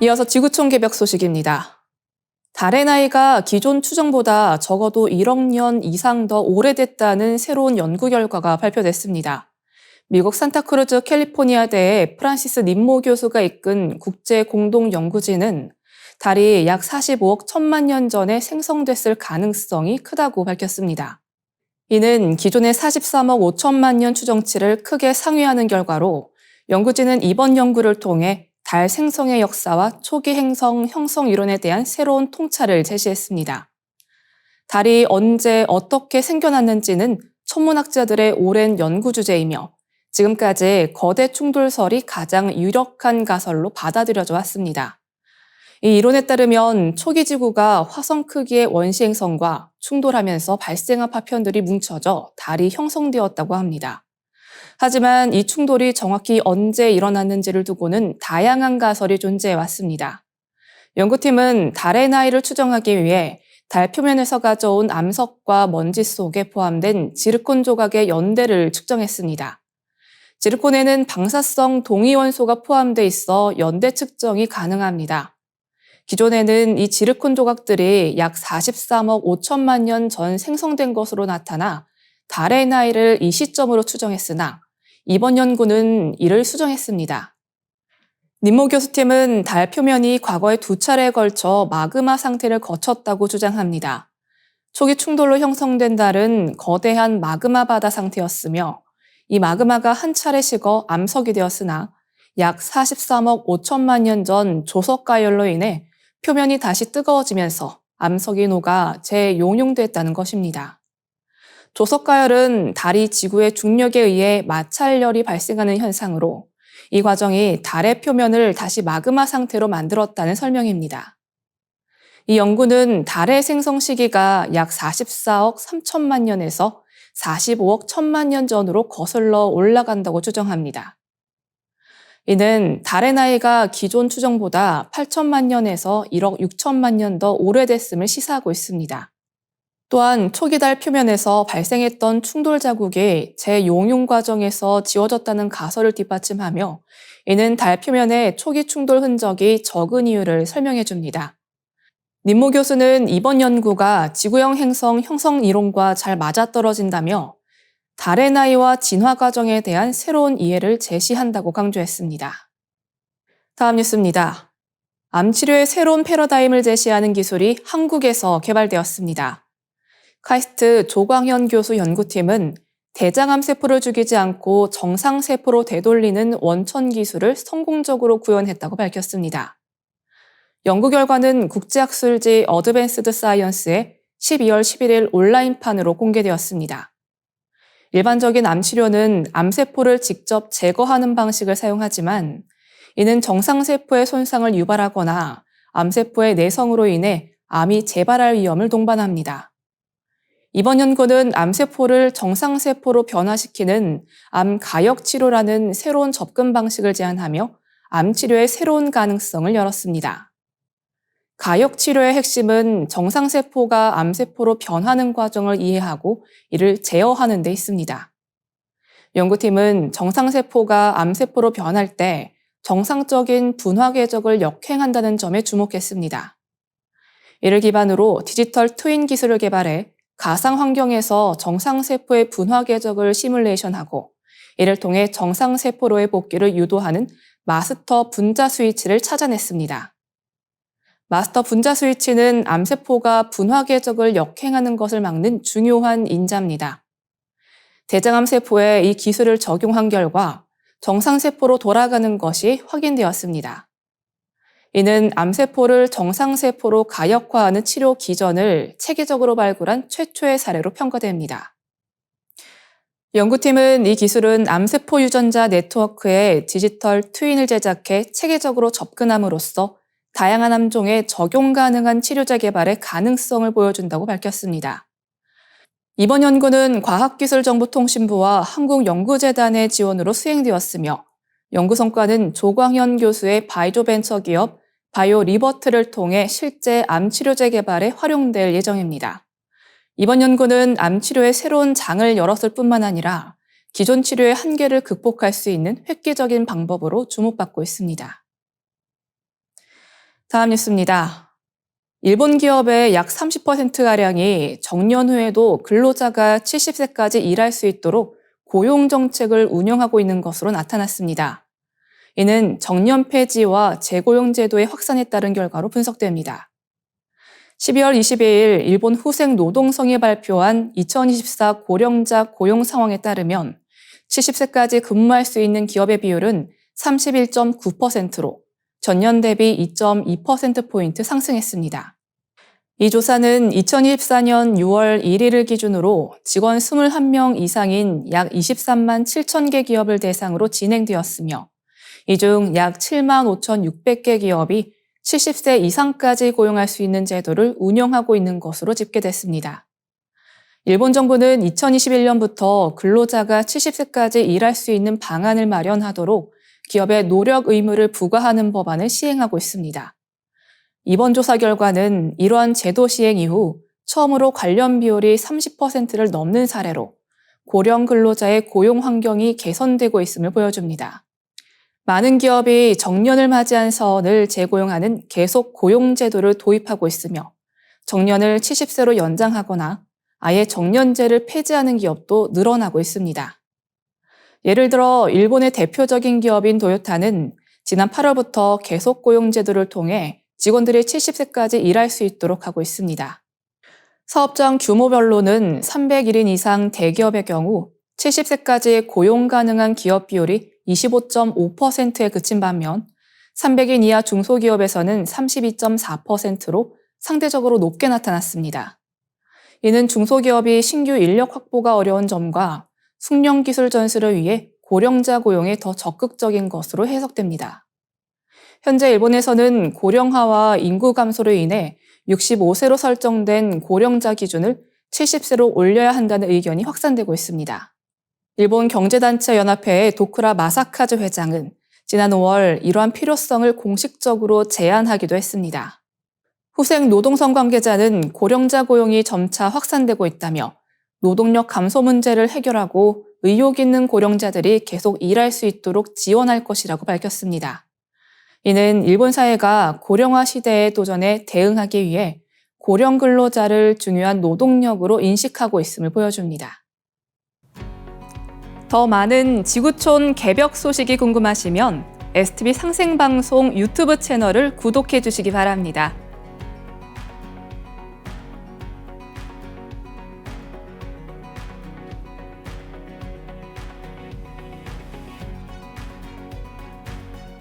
이어서 지구촌 개벽 소식입니다. 달의 나이가 기존 추정보다 적어도 1억 년 이상 더 오래됐다는 새로운 연구 결과가 발표됐습니다. 미국 산타크루즈 캘리포니아대의 프란시스 님모 교수가 이끈 국제 공동 연구진은 달이 약 45억 1천만 년 전에 생성됐을 가능성이 크다고 밝혔습니다. 이는 기존의 43억 5천만 년 추정치를 크게 상회하는 결과로 연구진은 이번 연구를 통해 달 생성의 역사와 초기 행성 형성 이론에 대한 새로운 통찰을 제시했습니다. 달이 언제 어떻게 생겨났는지는 천문학자들의 오랜 연구 주제이며 지금까지 거대 충돌설이 가장 유력한 가설로 받아들여져 왔습니다. 이 이론에 따르면 초기 지구가 화성 크기의 원시 행성과 충돌하면서 발생한 파편들이 뭉쳐져 달이 형성되었다고 합니다. 하지만 이 충돌이 정확히 언제 일어났는지를 두고는 다양한 가설이 존재해 왔습니다. 연구팀은 달의 나이를 추정하기 위해 달 표면에서 가져온 암석과 먼지 속에 포함된 지르콘 조각의 연대를 측정했습니다. 지르콘에는 방사성 동위원소가 포함돼 있어 연대 측정이 가능합니다. 기존에는 이 지르콘 조각들이 약 43억 5천만 년 전 생성된 것으로 나타나 달의 나이를 이 시점으로 추정했으나 이번 연구는 이를 수정했습니다. 님모 교수팀은 달 표면이 과거에 2차례에 걸쳐 마그마 상태를 거쳤다고 주장합니다. 초기 충돌로 형성된 달은 거대한 마그마 바다 상태였으며 이 마그마가 한 차례 식어 암석이 되었으나 약 43억 5천만 년 전 조석가열로 인해 표면이 다시 뜨거워지면서 암석이 녹아 재용융됐다는 것입니다. 조석가열은 달이 지구의 중력에 의해 마찰열이 발생하는 현상으로 이 과정이 달의 표면을 다시 마그마 상태로 만들었다는 설명입니다. 이 연구는 달의 생성 시기가 약 44억 3천만 년에서 45억 1천만 년 전으로 거슬러 올라간다고 추정합니다. 이는 달의 나이가 기존 추정보다 8천만 년에서 1억 6천만 년 더 오래됐음을 시사하고 있습니다. 또한 초기 달 표면에서 발생했던 충돌 자국이 재용융 과정에서 지워졌다는 가설을 뒷받침하며 이는 달 표면의 초기 충돌 흔적이 적은 이유를 설명해 줍니다. 님모 교수는 이번 연구가 지구형 행성 형성 이론과 잘 맞아떨어진다며 달의 나이와 진화 과정에 대한 새로운 이해를 제시한다고 강조했습니다. 다음 뉴스입니다. 암 치료의 새로운 패러다임을 제시하는 기술이 한국에서 개발되었습니다. 카이스트 조광현 교수 연구팀은 대장암 세포를 죽이지 않고 정상 세포로 되돌리는 원천 기술을 성공적으로 구현했다고 밝혔습니다. 연구 결과는 국제학술지 어드밴스드 사이언스에 12월 11일 온라인판으로 공개되었습니다. 일반적인 암 치료는 암세포를 직접 제거하는 방식을 사용하지만 이는 정상세포의 손상을 유발하거나 암세포의 내성으로 인해 암이 재발할 위험을 동반합니다. 이번 연구는 암세포를 정상세포로 변화시키는 암가역치료라는 새로운 접근 방식을 제안하며 암치료의 새로운 가능성을 열었습니다. 가역치료의 핵심은 정상세포가 암세포로 변하는 과정을 이해하고 이를 제어하는 데 있습니다. 연구팀은 정상세포가 암세포로 변할 때 정상적인 분화 궤적을 역행한다는 점에 주목했습니다. 이를 기반으로 디지털 트윈 기술을 개발해 가상 환경에서 정상세포의 분화 궤적을 시뮬레이션하고 이를 통해 정상세포로의 복귀를 유도하는 마스터 분자 스위치를 찾아냈습니다. 마스터 분자 스위치는 암세포가 분화 궤적을 역행하는 것을 막는 중요한 인자입니다. 대장암 세포에 이 기술을 적용한 결과 정상세포로 돌아가는 것이 확인되었습니다. 이는 암세포를 정상세포로 가역화하는 치료 기전을 체계적으로 발굴한 최초의 사례로 평가됩니다. 연구팀은 이 기술은 암세포 유전자 네트워크에 디지털 트윈을 제작해 체계적으로 접근함으로써 다양한 암종에 적용 가능한 치료제 개발의 가능성을 보여준다고 밝혔습니다. 이번 연구는 과학기술정보통신부와 한국연구재단의 지원으로 수행되었으며 연구 성과는 조광현 교수의 바이오 벤처 기업 바이오리버트를 통해 실제 암치료제 개발에 활용될 예정입니다. 이번 연구는 암치료의 새로운 장을 열었을 뿐만 아니라 기존 치료의 한계를 극복할 수 있는 획기적인 방법으로 주목받고 있습니다. 다음 뉴스입니다. 일본 기업의 약 30%가량이 정년 후에도 근로자가 70세까지 일할 수 있도록 고용 정책을 운영하고 있는 것으로 나타났습니다. 이는 정년 폐지와 재고용 제도의 확산에 따른 결과로 분석됩니다. 12월 22일 일본 후생 노동성이 발표한 2024 고령자 고용 상황에 따르면 70세까지 근무할 수 있는 기업의 비율은 31.9%로 전년 대비 2.2%포인트 상승했습니다. 이 조사는 2024년 6월 1일을 기준으로 직원 21명 이상인 약 23만 7천 개 기업을 대상으로 진행되었으며 이 중 약 7만 5,600개 기업이 70세 이상까지 고용할 수 있는 제도를 운영하고 있는 것으로 집계됐습니다. 일본 정부는 2021년부터 근로자가 70세까지 일할 수 있는 방안을 마련하도록 기업에 노력 의무를 부과하는 법안을 시행하고 있습니다. 이번 조사 결과는 이러한 제도 시행 이후 처음으로 관련 비율이 30%를 넘는 사례로 고령 근로자의 고용 환경이 개선되고 있음을 보여줍니다. 많은 기업이 정년을 맞이한 사원을 재고용하는 계속 고용 제도를 도입하고 있으며 정년을 70세로 연장하거나 아예 정년제를 폐지하는 기업도 늘어나고 있습니다. 예를 들어 일본의 대표적인 기업인 도요타는 지난 8월부터 계속 고용 제도를 통해 직원들이 70세까지 일할 수 있도록 하고 있습니다. 사업장 규모별로는 301인 이상 대기업의 경우 70세까지 고용 가능한 기업 비율이 25.5%에 그친 반면 300인 이하 중소기업에서는 32.4%로 상대적으로 높게 나타났습니다. 이는 중소기업이 신규 인력 확보가 어려운 점과 숙련 기술 전수를 위해 고령자 고용에 더 적극적인 것으로 해석됩니다. 현재 일본에서는 고령화와 인구 감소로 인해 65세로 설정된 고령자 기준을 70세로 올려야 한다는 의견이 확산되고 있습니다. 일본 경제단체 연합회의 도쿠라 마사카즈 회장은 지난 5월 이러한 필요성을 공식적으로 제안하기도 했습니다. 후생 노동성 관계자는 고령자 고용이 점차 확산되고 있다며 노동력 감소 문제를 해결하고 의욕 있는 고령자들이 계속 일할 수 있도록 지원할 것이라고 밝혔습니다. 이는 일본 사회가 고령화 시대의 도전에 대응하기 위해 고령 근로자를 중요한 노동력으로 인식하고 있음을 보여줍니다. 더 많은 지구촌 개벽 소식이 궁금하시면 STV 상생방송 유튜브 채널을 구독해 주시기 바랍니다.